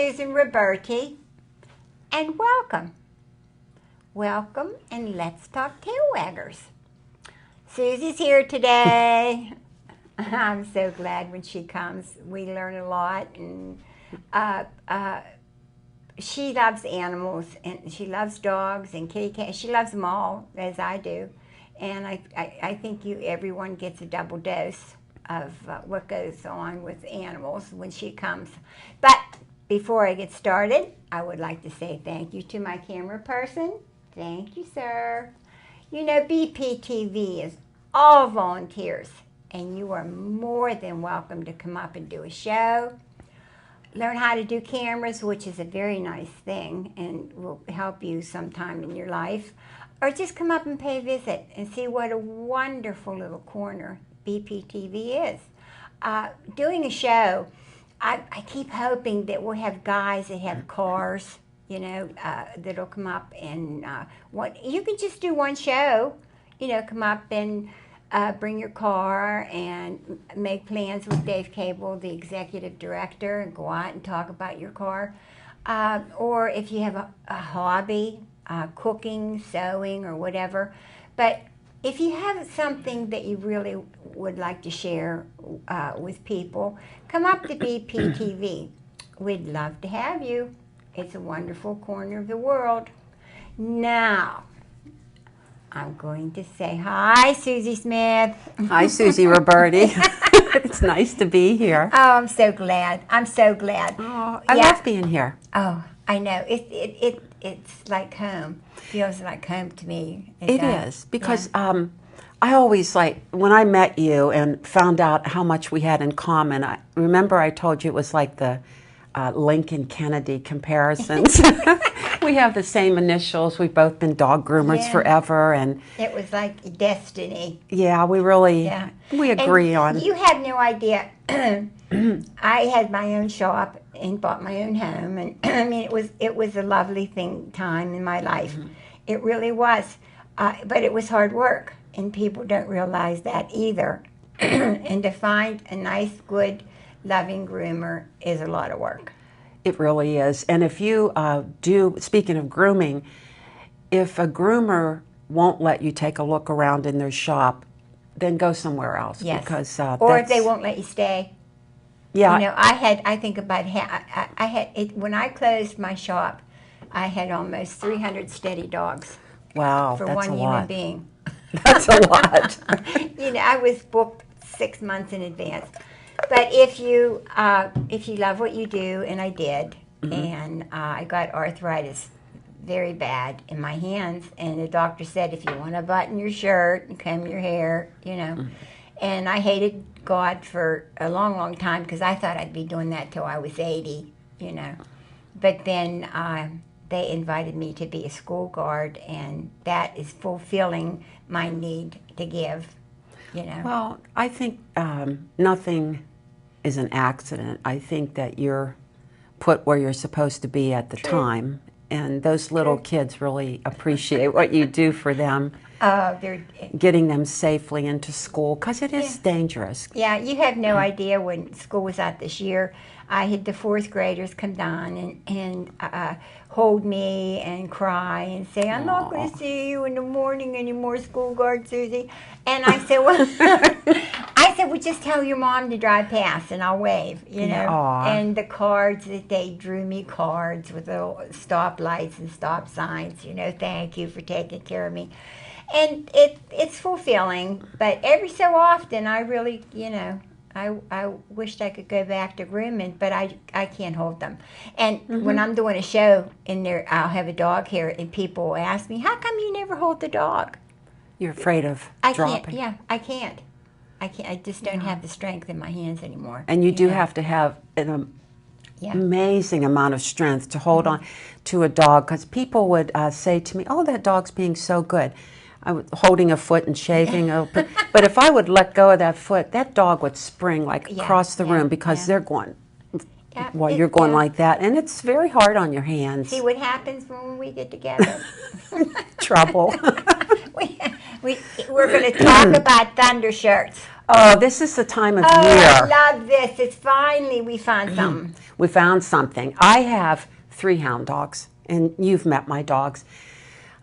Susan Roberti, and welcome. Welcome, and let's talk tail waggers. Susie's here today. I'm so glad when she comes. We learn a lot, and she loves animals, and she loves dogs and kitty cats. She loves them all, as I do. And I think everyone gets a double dose of what goes on with animals when she comes. But before I get started, I would like to say thank you to my camera person. Thank you, sir. You know, BPTV is all volunteers, and you are more than welcome to come up and do a show. Learn how to do cameras, which is a very nice thing and will help you sometime in your life. Or just come up and pay a visit and see what a wonderful little corner BPTV is. Doing a show, I keep hoping that we'll have guys that have cars, you know, that'll come up and you can just do one show, you know, come up and bring your car and make plans with Dave Cable, the executive director, and go out and talk about your car. Or if you have a hobby, cooking, sewing, or whatever. But if you have something that you really would like to share with people, come up to BPTV. We'd love to have you. It's a wonderful corner of the world. Now, I'm going to say hi, Susie Smith. Hi, Susie Roberti. It's nice to be here. Oh, I'm so glad. I'm so glad. Oh, I love being here. Oh, I know. It's like home. Feels like home to me. It is, because I always, when I met you and found out how much we had in common, I remember I told you it was like the Lincoln Kennedy comparisons. We have the same initials. We've both been dog groomers forever, and it was like destiny. Yeah, we really we agree on. You have no idea. I had my own shop and bought my own home, and I mean it was a lovely time in my life. Mm-hmm. It really was, but it was hard work, and people don't realize that either. And to find a nice, good, loving groomer is a lot of work. It really is. And if you speaking of grooming, if a groomer won't let you take a look around in their shop, then go somewhere else. Yes. Because or if they won't let you stay. Yeah. You know, I think about I had it when I closed my shop. I had almost 300 steady dogs. Wow, for that's one a human lot. being. That's a lot. You know, I was booked 6 months in advance. But if you love what you do, and I did, and I got arthritis very bad in my hands, and the doctor said if you want to button your shirt and comb your hair, you know, and I hated God for a long, long time because I thought I'd be doing that till I was 80, you know. But then they invited me to be a school guard, and that is fulfilling my need to give, you know. Well, I think nothing is an accident. I think that you're put where you're supposed to be at the time, and those little kids really appreciate what you do for them. They're getting them safely into school, because it is dangerous. Yeah, you have no idea. When school was out this year, I had the 4th graders come down and hold me and cry and say, I'm not going to see you in the morning anymore, school guard Susie. And I said, well, just tell your mom to drive past and I'll wave, you know. Aww. And the cards that they drew me, cards with little stop lights and stop signs, you know, thank you for taking care of me. And it's fulfilling, but every so often I really, you know, I wished I could go back to grooming, but I can't hold them. And when I'm doing a show in there, I'll have a dog here, and people will ask me, how come you never hold the dog? You're afraid of dropping. I can't. I just don't have the strength in my hands anymore. And you do have to have an amazing amount of strength to hold on to a dog, because people would say to me, oh, that dog's being so good. I was holding a foot and shaving open. But if I would let go of that foot, that dog would spring across the room, because they're going, while you're going like that. And it's very hard on your hands. See what happens when we get together. Trouble. We're going to talk about thunder shirts. Oh, this is the time of Oh, year. I love this. It's finally we found something. We found something. I have 3 hound dogs, and you've met my dogs.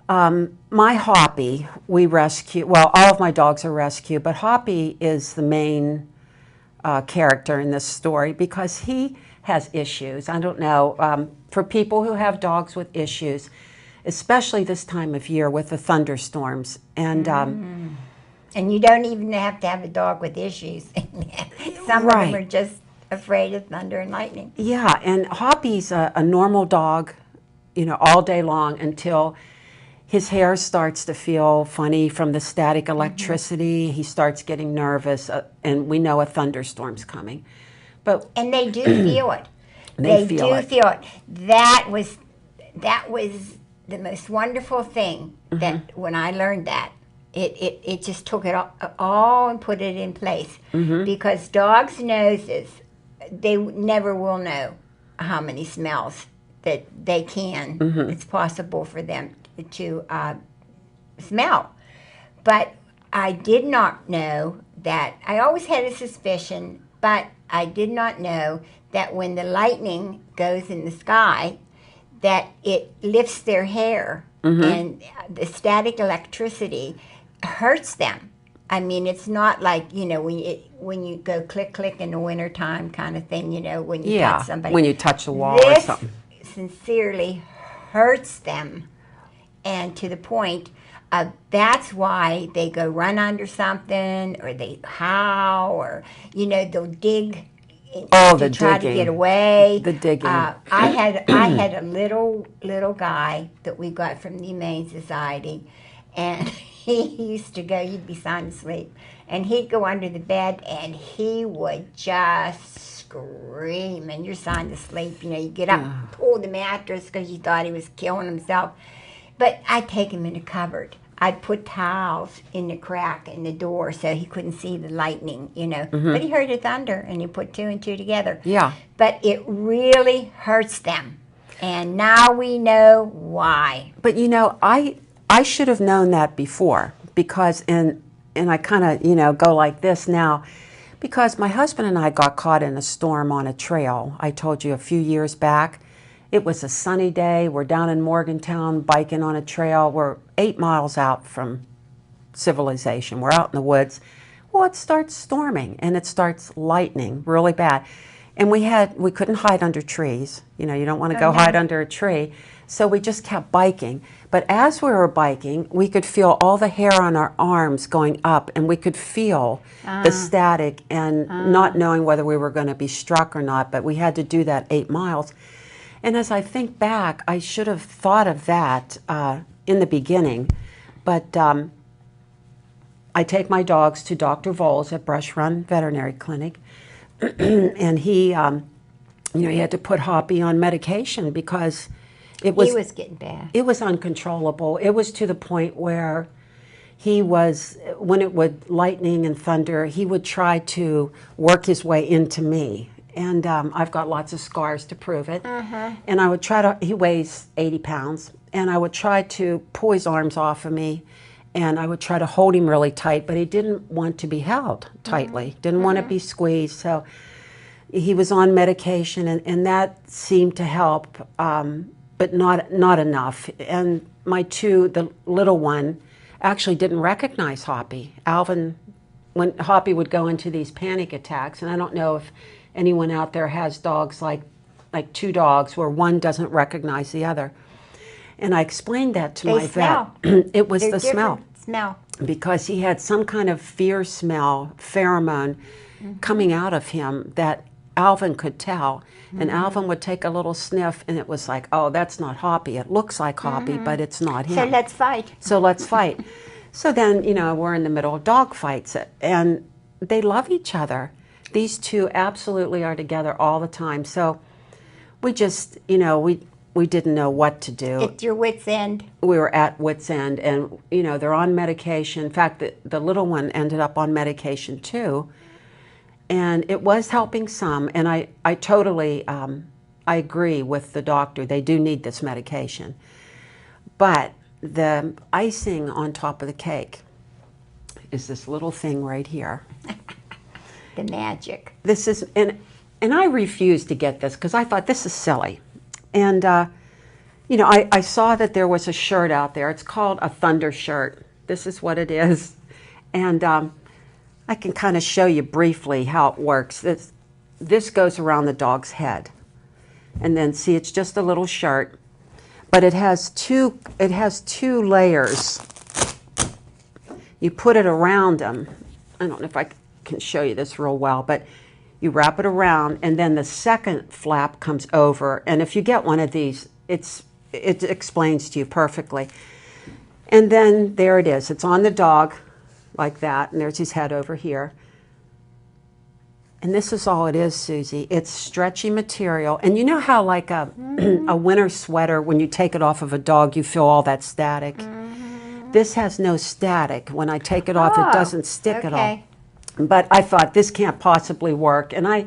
My Hoppy, we rescue, well, all of my dogs are rescue, but Hoppy is the main character in this story because he has issues. I don't know, for people who have dogs with issues, especially this time of year with the thunderstorms. And And you don't even have to have a dog with issues. Some of them Right. are just afraid of thunder and lightning. yeah, and Hoppy's a normal dog, you know, all day long until his hair starts to feel funny from the static electricity. He starts getting nervous, and we know a thunderstorm's coming. But And they do feel it. They feel do it. feel it. That was the most wonderful thing that when I learned that. It just took it all and put it in place. Because dogs' noses, they never will know how many smells that they can. It's possible for them to smell. But I did not know that. I always had a suspicion, but I did not know that when the lightning goes in the sky, that it lifts their hair and the static electricity hurts them. I mean, it's not like, you know, when you go click click in the wintertime kind of thing, you know, when you yeah, touch somebody. when you touch the wall or This something. sincerely hurts them, and to the point of that's why they go run under something, or they howl, or, you know, they'll dig Oh, to the try to digging. get away. The digging. I had a little guy that we got from the Humane Society, and he used to go. He'd be sound asleep, and he'd go under the bed, and he would just scream. And you're sound asleep, you know. You get up, pull the mattress because you thought he was killing himself. But I'd take him in the cupboard. I'd put towels in the crack in the door so he couldn't see the lightning, you know. But he heard the thunder, and he put 2 and 2 together. Yeah. But it really hurts them. And now we know why. But you know, I should have known that before because and I kind of, you know, go like this now because my husband and I got caught in a storm on a trail. I told you a few years back. It was a sunny day. We're down in Morgantown biking on a trail. We're 8 miles out from civilization. We're out in the woods. Well, it starts storming and it starts lightning really bad. And we couldn't hide under trees. You know, you don't want to go hide under a tree. So we just kept biking. But as we were biking, we could feel all the hair on our arms going up, and we could feel the static and not knowing whether we were going to be struck or not. But we had to do that 8 miles. And as I think back, I should have thought of that in the beginning. But I take my dogs to Dr. Voles at Brush Run Veterinary Clinic. And he, you know, he had to put Hoppy on medication because He was getting bad. it was uncontrollable. It was to the point where he was, when it would lightning and thunder, he would try to work his way into me. And I've got lots of scars to prove it. And I would try to, he weighs 80 pounds, and I would try to pull his arms off of me, and I would try to hold him really tight, but he didn't want to be held tightly, didn't want to be squeezed. So he was on medication, and that seemed to help, but not enough. And the little one, actually didn't recognize Hoppy. Alvin, when Hoppy would go into these panic attacks, and I don't know if anyone out there has dogs like 2 dogs where one doesn't recognize the other. And I explained that to my smell. vet. It was They're the smell. different smell. Because he had some kind of fear smell, pheromone, coming out of him that Alvin could tell. And Alvin would take a little sniff, and it was like, oh, that's not Hoppy. It looks like Hoppy, but it's not him. So let's fight. So let's fight. So then, you know, we're in the middle of dog fights, and they love each other. These 2 absolutely are together all the time. So we just, you know, we didn't know what to do. It's your wit's end. We were at wit's end, and, you know, they're on medication. In fact, the little one ended up on medication too. And it was helping some, and I totally, I agree with the doctor. They do need this medication. But the icing on top of the cake is this little thing right here. The magic. This is, and I refused to get this because I thought this is silly. And, you know, I saw that there was a shirt out there. It's called a Thunder shirt. This is what it is. And I can kind of show you briefly how it works. This goes around the dog's head. And then, see, it's just a little shirt. But it has two layers. You put it around them. I don't know if I can show you this real well, but you wrap it around, and then the second flap comes over. And if you get one of these, it explains to you perfectly. And then there it is. It's on the dog like that, and there's his head over here. And this is all it is, Susie. It's stretchy material. And you know how like a winter sweater, when you take it off of a dog, you feel all that static? This has no static. When I take it off, it doesn't stick at all. But I thought, this can't possibly work. And I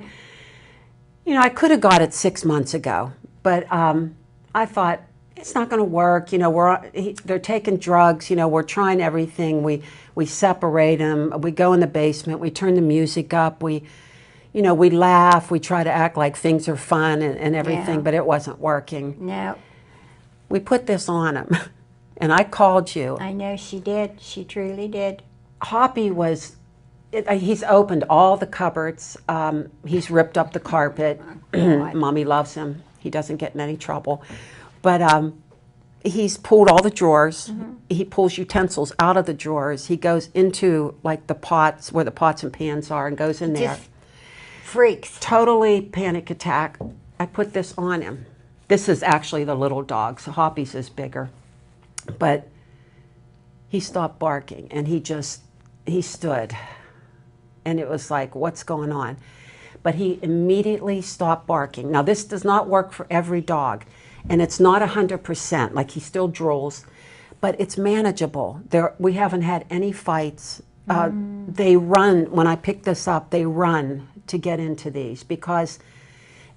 could have got it 6 months ago. But I thought, it's not going to work. You know, they're taking drugs. You know, we're trying everything. We separate them. We go in the basement. We turn the music up. We laugh. We try to act like things are fun and everything, but it wasn't working. No. We put this on him, and I called you. I know she did. She truly did. Hoppy he's opened all the cupboards. He's ripped up the carpet. Mommy loves him. He doesn't get in any trouble. But he's pulled all the drawers. He pulls utensils out of the drawers. He goes into like the pots, where the pots and pans are, and goes in there. Just freaks. Totally panic attack. I put this on him. This is actually the little dog, so Hoppy's is bigger. But he stopped barking, and he stood. And it was like, what's going on? But he immediately stopped barking. Now, this does not work for every dog. And it's not 100%, like he still drools, but it's manageable. We haven't had any fights. They run, when I pick this up, they run to get into these because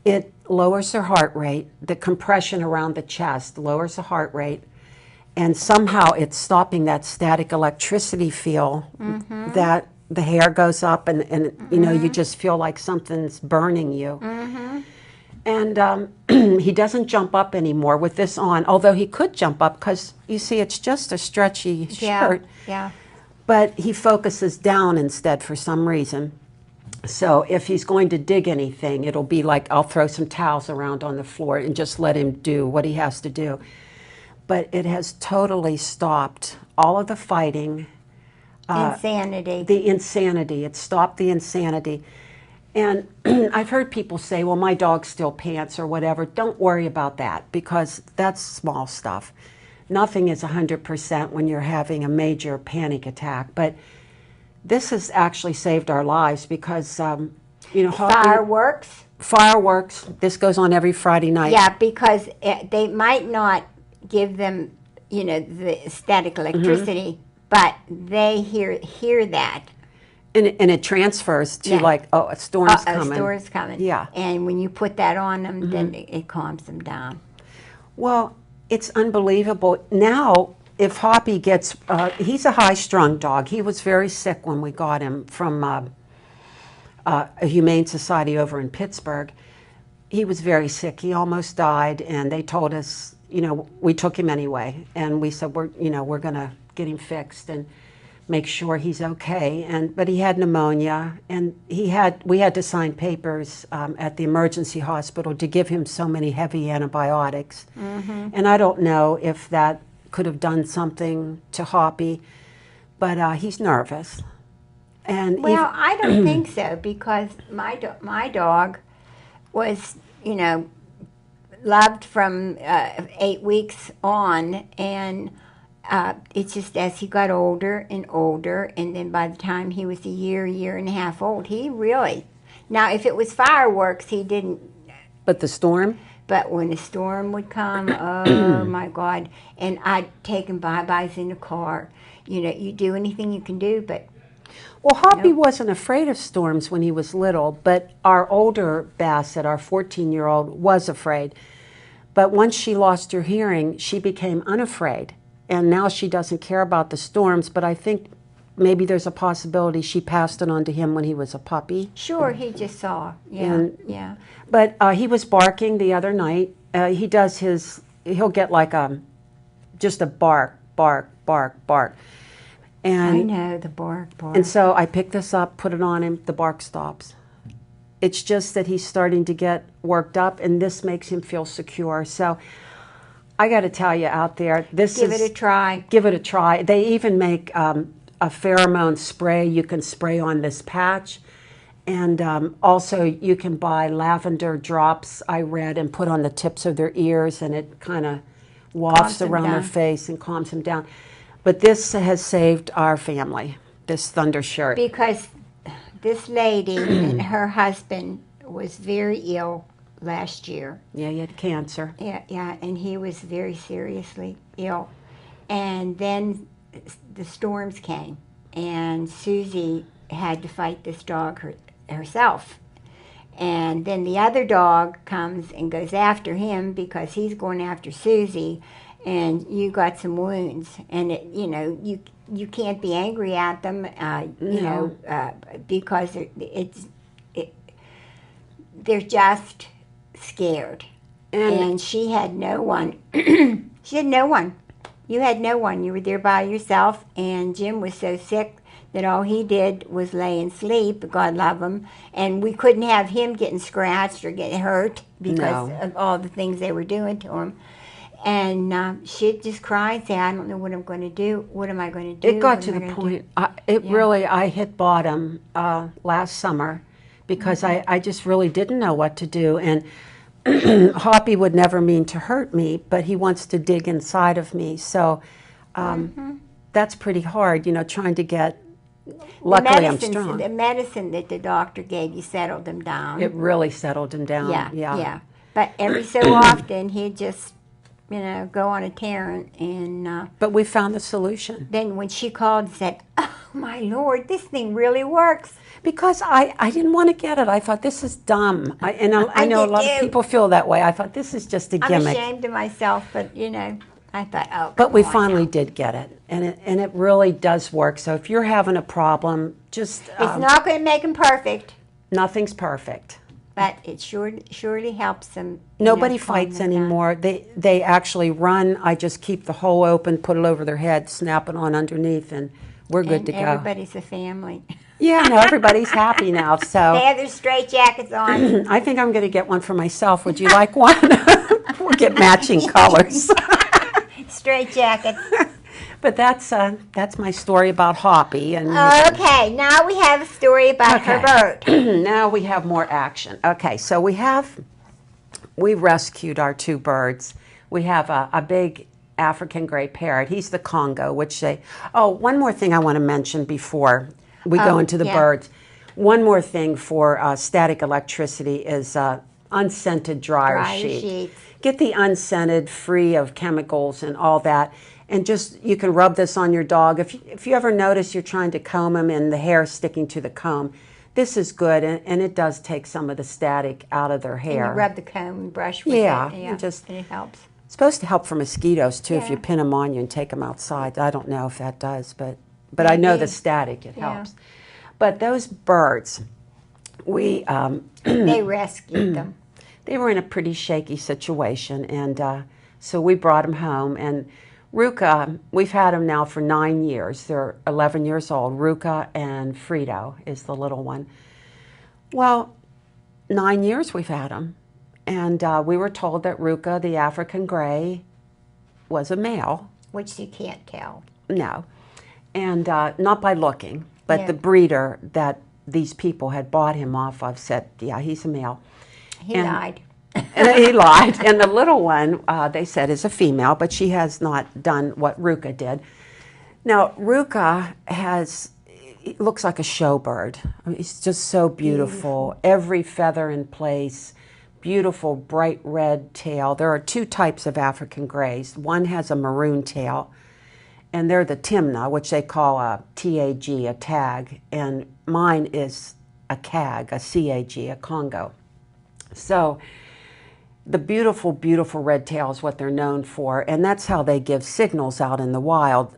it lowers their heart rate. The compression around the chest lowers the heart rate. And somehow it's stopping that static electricity feel that the hair goes up and you know, you just feel like something's burning you. And he doesn't jump up anymore with this on, although he could jump up because, you see, it's just a stretchy shirt. Yeah. But he focuses down instead for some reason. So if he's going to dig anything, it'll be like I'll throw some towels around on the floor and just let him do what he has to do. But it has totally stopped all of the fighting. Insanity. The insanity. It stopped the insanity. And I've heard people say, well, my dog still pants or whatever. Don't worry about that because that's small stuff. Nothing is 100% when you're having a major panic attack. But this has actually saved our lives because, you know, Fireworks. Fireworks. This goes on every Friday night. Yeah, because they might not give them, you know, the static electricity, but they hear that. And it transfers to like, oh, a storm's coming. A storm's coming. Yeah. And when you put that on them, then it calms them down. Well, it's unbelievable. Now, if Hoppy gets, he's a high-strung dog. He was very sick when we got him from a Humane Society over in Pittsburgh. He was very sick. He almost died, and they told us, you know, we took him anyway. And we said, we're going to get him fixed and make sure he's okay. But he had pneumonia, and we had to sign papers at the emergency hospital to give him so many heavy antibiotics. And I don't know if that could have done something to Hoppy, but he's nervous. And well, I don't think so because my dog was, you know, loved from 8 weeks on, and it's just as he got older and older, and then by the time he was a year and a half old, he really, now if it was fireworks, he didn't. But the storm? But when the storm would come, oh my God, and I'd take him bye-byes in the car. You know, you do anything you can do, but. Well, Hoppy wasn't afraid of storms when he was little, but our older Basset, our 14-year-old, was afraid. But once she lost her hearing, she became unafraid. And now she doesn't care about the storms, but I think maybe there's a possibility she passed it on to him when he was a puppy. Sure, he just saw. Yeah, And- yeah. But he was barking the other night. He'll get like just a bark, bark, bark, bark. I And know the bark. and so I pick this up, put it on him, the bark stops. It's just that he's starting to get worked up, and this makes him feel secure. So I got to tell you out there, Give it a try. give it a try. They even make a pheromone spray you can spray on this patch. And also you can buy lavender drops, I read, and put on the tips of their ears, and it kind of Calms wafts them around their down. face and calms them down. But this has saved our family, this Thunder shirt. Because this lady and her husband was very ill last year. Yeah, he had cancer. Yeah, and he was very seriously ill. And then the storms came, and Susie had to fight this dog herself. And then the other dog comes and goes after him because he's going after Susie, and you got some wounds. And you can't be angry at them, because they're just scared. And she had no one. She had no one. You had no one. You were there by yourself, and Jim was so sick that all he did was lay and sleep, God love him, and we couldn't have him getting scratched or getting hurt because No. of all the things they were doing to him. And she'd just cry and say, I don't know what I'm going to do. What am I going to do? It got What to am I the gonna do?" point, I hit bottom last summer because I just really didn't know what to do. And Hoppy would never mean to hurt me, but he wants to dig inside of me. So that's pretty hard, trying to get, luckily I'm strong. The medicine that the doctor gave you settled him down. It really settled him down. Yeah. But every so often he'd just, go on a tear, and But we found the solution. then when she called and said, "Oh my Lord, this thing really works," Because I didn't want to get it. I thought, this is dumb. I know I a did lot of too. people feel that way. I thought, this is just a I'm gimmick. ashamed of myself, but I thought, oh. But we come on finally now. did get it, and it really does work. So if you're having a problem, just It's not going to make them perfect, nothing's perfect. but it surely helps them. Nobody calm fights them down. anymore. They actually run. I just keep the hole open, put it over their head, snap it on underneath, and we're good And to go. everybody's a family. Yeah, no, everybody's happy now. They So have their straight jackets on. I think I'm going to get one for myself. Would you like one? We'll get matching colors. Straight jackets. But that's my story about Hoppy, and Okay, now we have a story about her bird. now we have more action. Okay, so we rescued our two birds. We have a big African gray parrot. He's the Congo, one more thing I want to mention before we go into the yeah. birds. One more thing for static electricity is unscented dryer Sheets. Get the unscented, free of chemicals and all that. And just, you can rub this on your dog. If you ever notice you're trying to comb him and the hair sticking to the comb, this is good, and it does take some of the static out of their And hair. you rub the comb and brush with Yeah, it. and just- and it helps. It's supposed to help for mosquitoes too if you Yeah. pin them on you and take them outside. I don't know if that does, but I know the Maybe. static, it Yeah. helps. But those birds, we They rescued them. they were in a pretty shaky situation, and so we brought them home. And Ruka, we've had them now for 9 years. They're 11 years old. Ruka and Frito is the little one. Well, 9 years we've had them, and we were told that Ruka, the African gray, was a male. Which you can't tell. No, and not by looking, but Yeah. the breeder that these people had bought him off of said, yeah, he's a male. He And- lied. And he lied. And the little one, they said, is a female, but she has not done what Ruka did. Now, Ruka looks like a showbird. I mean, he's just so beautiful. Every feather in place. Beautiful, bright red tail. There are two types of African grays. One has a maroon tail, and they're the Timna, which they call a TAG, a tag. And mine is a CAG, a CAG, a Congo. So the beautiful, beautiful red tail is what they're known for, and that's how they give signals out in the wild.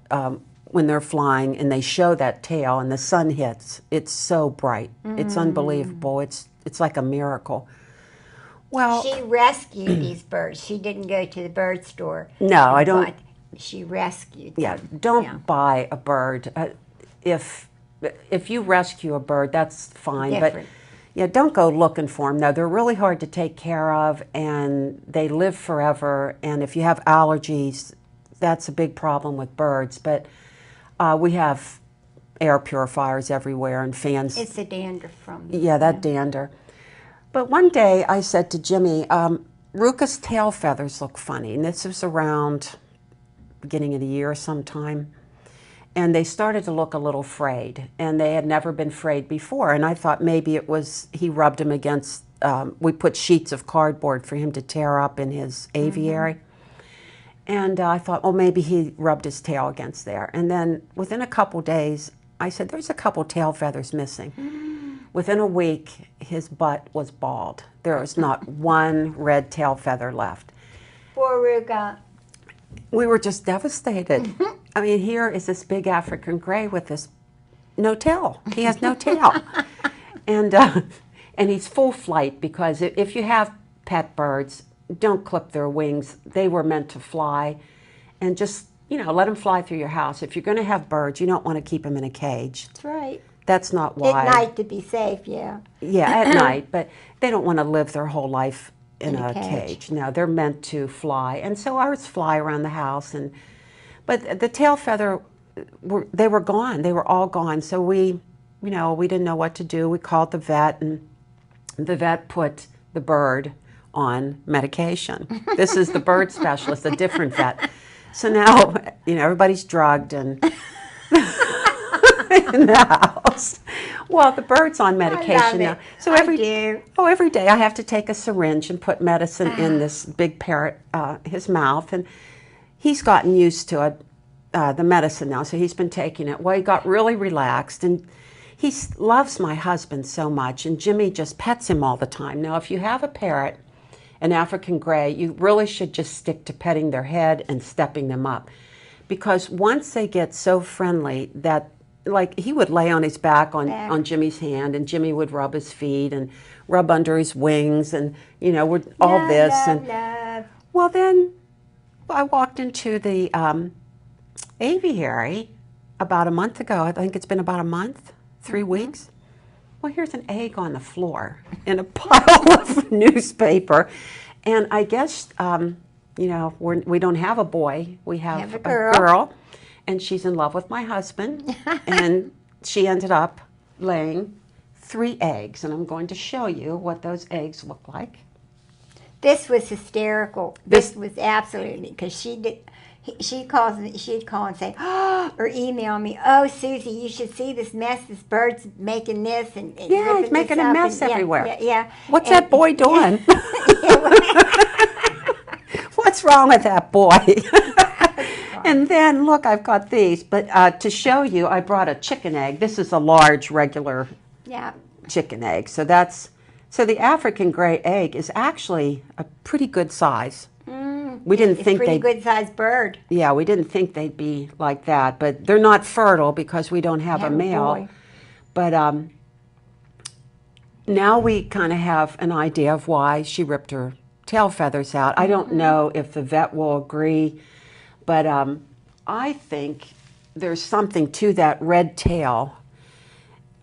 when they're flying and they show that tail and the sun hits, it's so bright. It's unbelievable. It's like a miracle. Well, she rescued these birds. She didn't go to the bird store. No, I don't. But she rescued them. Yeah, don't buy a bird. If you rescue a bird, that's fine. Different. But yeah, don't go looking for them. No, they're really hard to take care of, and they live forever. And if you have allergies, that's a big problem with birds. But we have air purifiers everywhere and fans. It's the dander from. Yeah, that dander. But one day I said to Jimmy, Ruka's tail feathers look funny. And this was around beginning of the year sometime. And they started to look a little frayed. And they had never been frayed before. And I thought maybe it was, he rubbed them against, we put sheets of cardboard for him to tear up in his aviary. And I thought, oh, maybe he rubbed his tail against there. And then within a couple days, I said, there's a couple tail feathers missing. Within a week, his butt was bald. There was not one red tail feather left. Poor Ruka. We were just devastated. I mean, here is this big African gray with this no tail. He has no tail. And he's full flight, because if you have pet birds, don't clip their wings. They were meant to fly. And just, let them fly through your house. If you're going to have birds, you don't want to keep them in a cage. That's right. That's not why. At night to be safe, yeah. Yeah, at night, but they don't want to live their whole life in a cage. No, they're meant to fly. And so ours fly around the house. But the tail feather, they were gone. They were all gone. So we didn't know what to do. We called the vet, and the vet put the bird on medication. This is the bird specialist, a different vet. So now, everybody's drugged and in the house. Well, the bird's on medication now. So every day I have to take a syringe and put medicine in this big parrot, his mouth, and he's gotten used to it, the medicine now. So he's been taking it. Well, he got really relaxed, and he loves my husband so much, and Jimmy just pets him all the time. Now, if you have a parrot, an African gray, you really should just stick to petting their head and stepping them up, because once they get so friendly that, like, he would lay on his back on Jimmy's hand, and Jimmy would rub his feet and rub under his wings, and would all this. Love. Well, then I walked into the aviary about a month ago. I think it's been about a month, 3 weeks. Well, here's an egg on the floor in a pile of newspaper, and I guess we don't have a boy. We have a girl. And she's in love with my husband, and she ended up laying 3 eggs, and I'm going to show you what those eggs look like. This was hysterical. This was absolutely, because she'd call and say, or email me, oh, Susie, you should see this mess. This bird's making this. And yeah, he's making a mess everywhere. Yeah. What's that boy doing? What's wrong with that boy? And then, look, I've got these. But to show you, I brought a chicken egg. This is a large, regular chicken egg. So the African gray egg is actually a pretty good size. We didn't think pretty good sized bird. Yeah, we didn't think they'd be like that. But they're not fertile because we don't have a male. Boy. But now we kind of have an idea of why she ripped her tail feathers out. I don't know if the vet will agree. But I think there's something to that red tail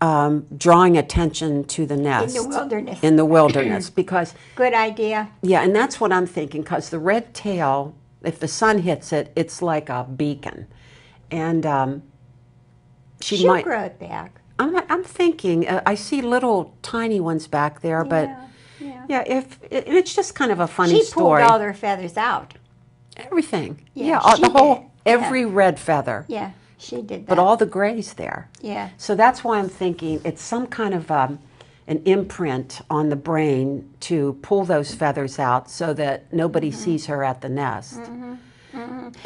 drawing attention to the nest. In the wilderness. Because... Good idea. Yeah, and that's what I'm thinking, because the red tail, if the sun hits it, it's like a beacon. And she'll grow it back. I'm thinking, I see little tiny ones back there, but... Yeah, it's just kind of a funny story. She pulled all their feathers out. Everything. Yeah, every red feather. Yeah, she did that. But all the grays there. Yeah. So that's why I'm thinking it's some kind of an imprint on the brain to pull those feathers out so that nobody sees her at the nest.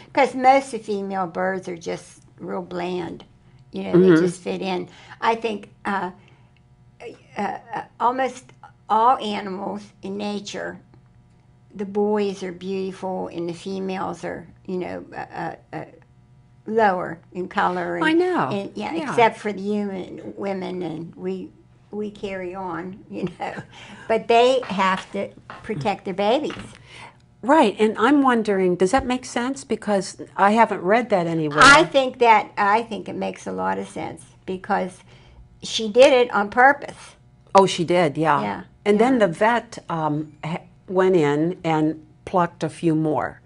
Because most of female birds are just real bland. They just fit in. I think almost all animals in nature, the boys are beautiful and the females are, lower in color. And, I know. And, yeah, Yeah. except for the human women, and we carry on, you know. But they have to protect their babies. Right, and I'm wondering, does that make sense? Because I haven't read that anywhere. I think it makes a lot of sense because she did it on purpose. Oh, she did, yeah. Yeah, And then yeah. the vet went in and plucked a few more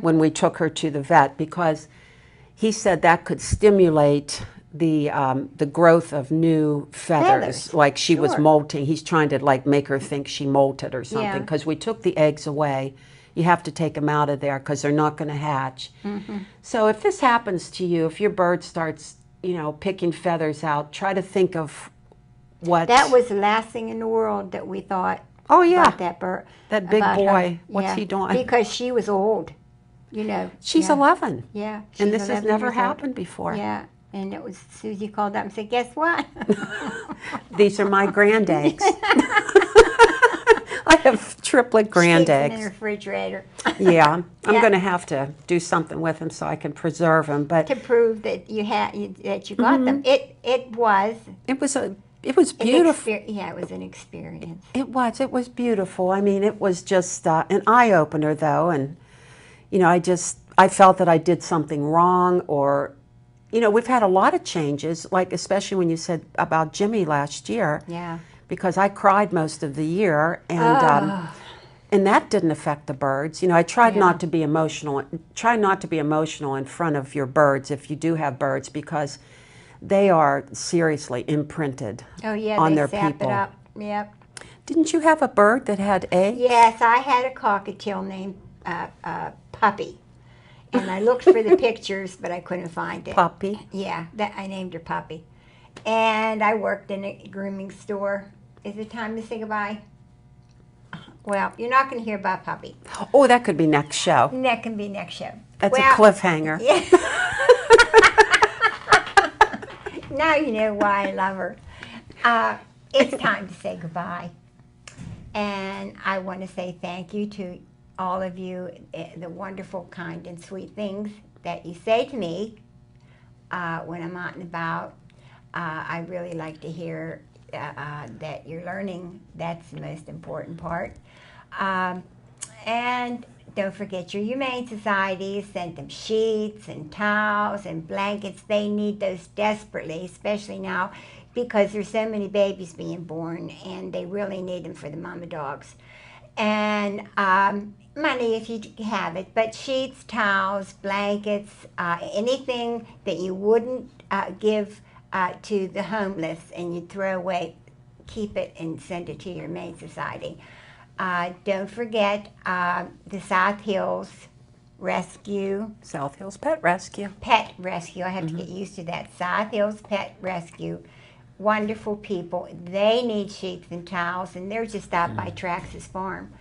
when we took her to the vet, because he said that could stimulate the growth of new feathers. Like she was Sure. molting. He's trying to like make her think she molted or something, Yeah. because we took the eggs away. You have to take them out of there because they're not going to hatch. So if this happens to you, if your bird starts, you know, picking feathers out, try to think of what. That was the last thing in the world that we thought. Oh, yeah. About that bird. That big about boy. her. What's Yeah, he doing? Because she was old, you know. She's yeah. 11. Yeah. And she's this has 11 never years old. happened before. Yeah. And it was Susie called up and said, "Guess what?" These are my grand eggs. I have triplet grand Keeps them in the eggs. refrigerator. Yeah, I'm Yeah. going to have to do something with them so I can preserve them. But To prove that you got them. It was it was an beautiful. yeah, it was an experience. It was beautiful. I mean, it was just an eye opener, though, and you know, I felt that I did something wrong, or you know, we've had a lot of changes, like especially when you said about Jimmy last year. Yeah. Because I cried most of the year, and that didn't affect the birds. You know, I tried Yeah. not to be emotional. Try not to be emotional in front of your birds if you do have birds, because they are seriously imprinted Oh yeah, on they their sap people. it up. Yep. Didn't you have a bird that had eggs? Yes, I had a cockatiel named Puppy, and I looked for the pictures, but I couldn't find it. Puppy. Yeah, that I named her Puppy, and I worked in a grooming store. Is it time to say goodbye? Well, you're not going to hear about Puppy. Oh, that could be next show. That can be next show. That's Well, a cliffhanger. Yeah. Now you know why I love her. It's time to say goodbye. And I want to say thank you to all of you, the wonderful, kind, and sweet things that you say to me when I'm out and about. I really like to hear that you're learning. That's the most important part. And don't forget your Humane Society. Send them sheets and towels and blankets. They need those desperately, especially now because there's so many babies being born, and they really need them for the mama dogs. And money if you have it, but sheets, towels, blankets, anything that you wouldn't give to the homeless and you throw away, keep it and send it to your Humane Society. Don't forget the South Hills Rescue. South Hills Pet Rescue. Pet Rescue. I have to get used to that. South Hills Pet Rescue. Wonderful people. They need sheets and towels, and they're just out by Traxxas Farm.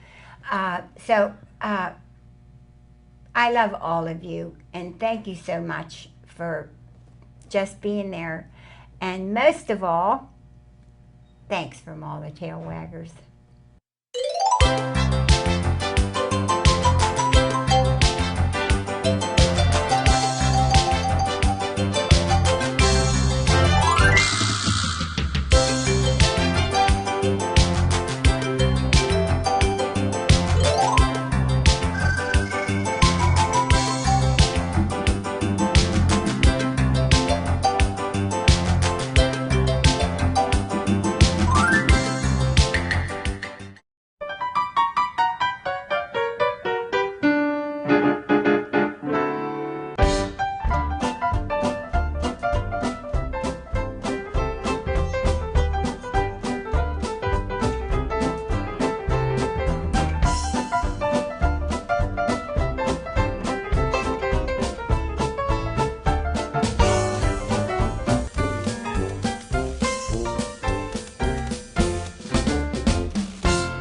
So I love all of you, and thank you so much for just being there. And most of all, thanks from all the tail waggers.